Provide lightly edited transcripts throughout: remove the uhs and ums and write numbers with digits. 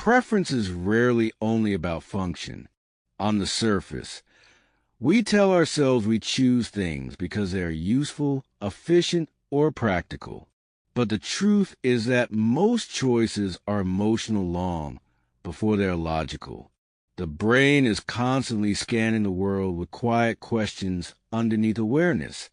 preference is rarely only about function. On the surface, we tell ourselves we choose things because they are useful, efficient, or practical. But the truth is that most choices are emotional long before they're logical. The brain is constantly scanning the world with quiet questions underneath awareness.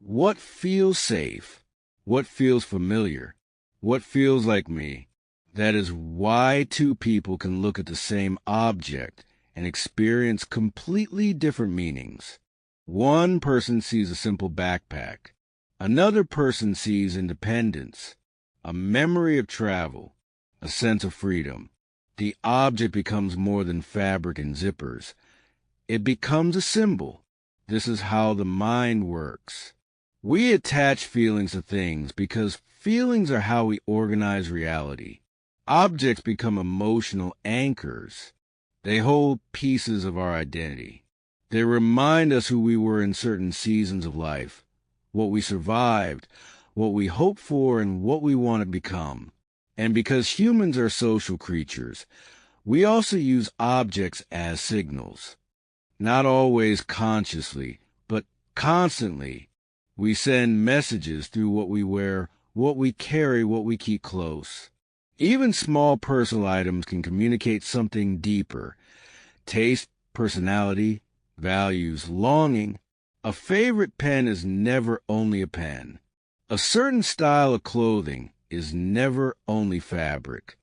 What feels safe? What feels familiar? What feels like me? That is why two people can look at the same object and experience completely different meanings. One person sees a simple backpack. Another person sees independence, a memory of travel, a sense of freedom. The object becomes more than fabric and zippers. It becomes a symbol. This is how the mind works. We attach feelings to things because feelings are how we organize reality. Objects become emotional anchors. They hold pieces of our identity. They remind us who we were in certain seasons of life, what we survived, what we hoped for, and what we want to become. And because humans are social creatures, we also use objects as signals. Not always consciously, but constantly. We send messages through what we wear, what we carry, what we keep close. Even small personal items can communicate something deeper. Taste, personality, values, longing. A favorite pen is never only a pen. A certain style of clothing is never only fabric.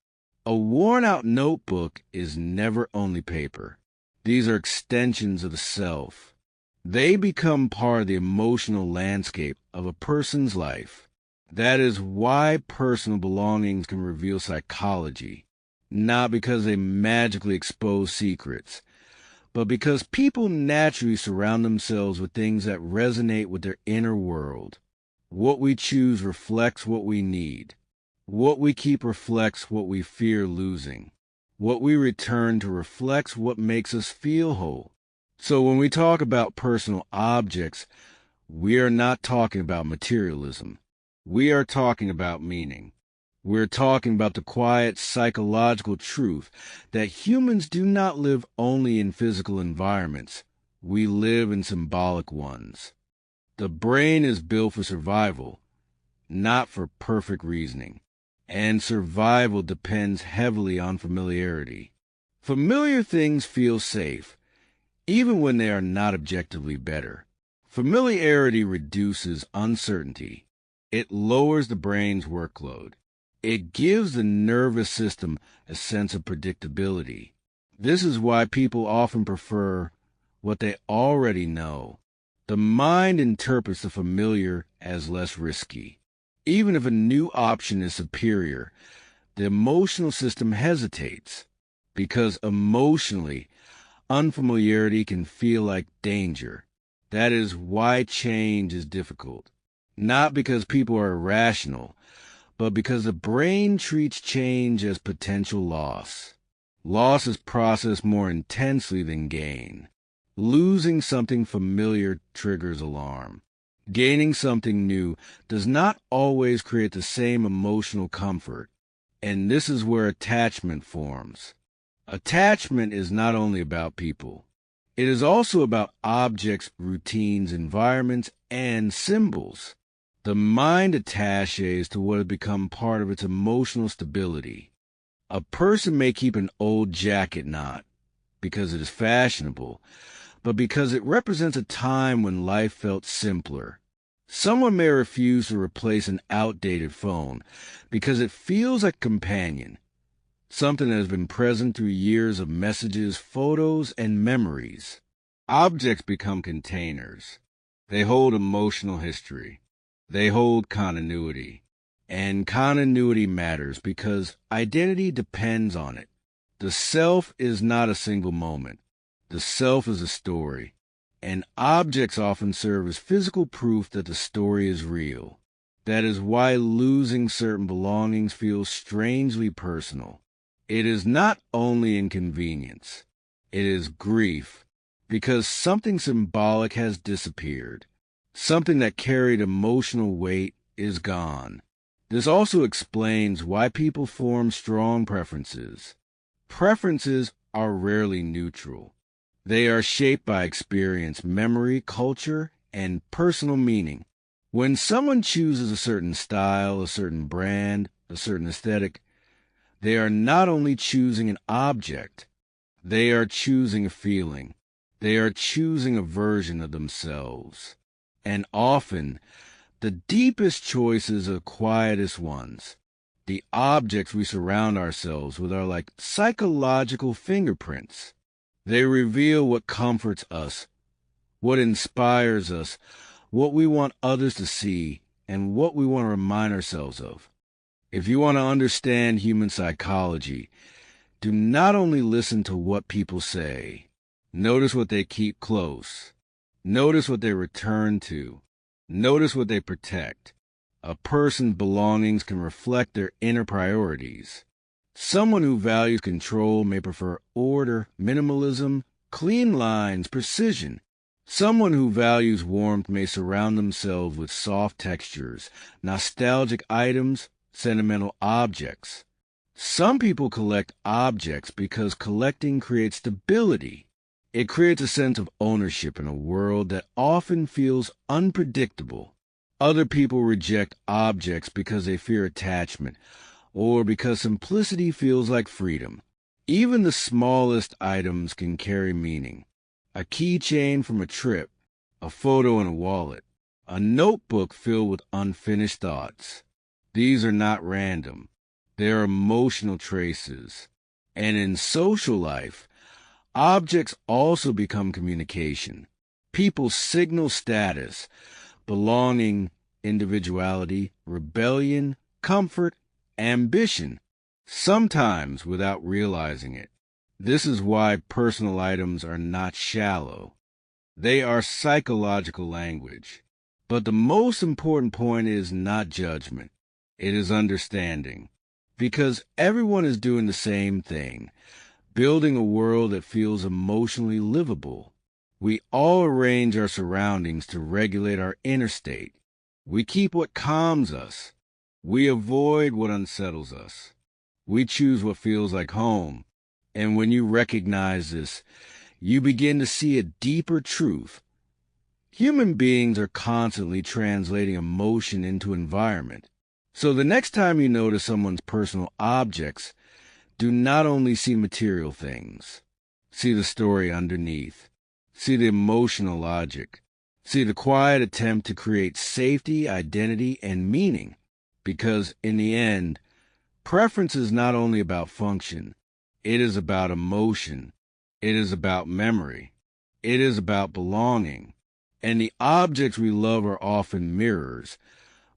A worn-out notebook is never only paper. These are extensions of the self. They become part of the emotional landscape of a person's life. That is why personal belongings can reveal psychology, not because they magically expose secrets, but because people naturally surround themselves with things that resonate with their inner world. What we choose reflects what we need. What we keep reflects what we fear losing. What we return to reflects what makes us feel whole. So when we talk about personal objects, we are not talking about materialism. We are talking about meaning. We're talking about the quiet psychological truth that humans do not live only in physical environments. We live in symbolic ones. The brain is built for survival, not for perfect reasoning. And survival depends heavily on familiarity. Familiar things feel safe, even when they are not objectively better. Familiarity reduces uncertainty. It lowers the brain's workload. It gives the nervous system a sense of predictability. This is why people often prefer what they already know. The mind interprets the familiar as less risky. Even if a new option is superior, the emotional system hesitates, because emotionally, unfamiliarity can feel like danger. That is why change is difficult. Not because people are irrational, but because the brain treats change as potential loss. Loss is processed more intensely than gain. Losing something familiar triggers alarm. Gaining something new does not always create the same emotional comfort, and this is where attachment forms. Attachment is not only about people. It is also about objects, routines, environments, and symbols. The mind attaches to what has become part of its emotional stability. A person may keep an old jacket not because it is fashionable, but because it represents a time when life felt simpler. Someone may refuse to replace an outdated phone because it feels like a companion, something that has been present through years of messages, photos, and memories. Objects become containers. They hold emotional history. They hold continuity. And continuity matters because identity depends on it. The self is not a single moment. The self is a story. And objects often serve as physical proof that the story is real. That is why losing certain belongings feels strangely personal. It is not only inconvenience. It is grief, because something symbolic has disappeared. Something that carried emotional weight is gone. This also explains why people form strong preferences. Preferences are rarely neutral. They are shaped by experience, memory, culture, and personal meaning. When someone chooses a certain style, a certain brand, a certain aesthetic, they are not only choosing an object, they are choosing a feeling. They are choosing a version of themselves. And often, the deepest choices are the quietest ones. The objects we surround ourselves with are like psychological fingerprints. They reveal what comforts us, what inspires us, what we want others to see, and what we want to remind ourselves of. If you want to understand human psychology, do not only listen to what people say. Notice what they keep close. Notice what they return to. Notice what they protect. A person's belongings can reflect their inner priorities. Someone who values control may prefer order, minimalism, clean lines, precision. Someone who values warmth may surround themselves with soft textures, nostalgic items, sentimental objects. Some people collect objects because collecting creates stability. It creates a sense of ownership in a world that often feels unpredictable. Other people reject objects because they fear attachment, or because simplicity feels like freedom. Even the smallest items can carry meaning. A keychain from a trip, a photo in a wallet, a notebook filled with unfinished thoughts. These are not random. They are emotional traces. And in social life, objects also become communication. People signal status, belonging, individuality, rebellion, comfort, ambition, sometimes without realizing it. This is why personal items are not shallow. They are psychological language. But the most important point is not judgment. It is understanding. Because everyone is doing the same thing, building a world that feels emotionally livable. We all arrange our surroundings to regulate our inner state. We keep what calms us. We avoid what unsettles us. We choose what feels like home. And when you recognize this, you begin to see a deeper truth. Human beings are constantly translating emotion into environment. So the next time you notice someone's personal objects, do not only see material things. See the story underneath. See the emotional logic. See the quiet attempt to create safety, identity, and meaning. Because in the end, preference is not only about function. It is about emotion. It is about memory. It is about belonging. And the objects we love are often mirrors,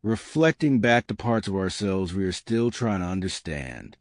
reflecting back the parts of ourselves we are still trying to understand.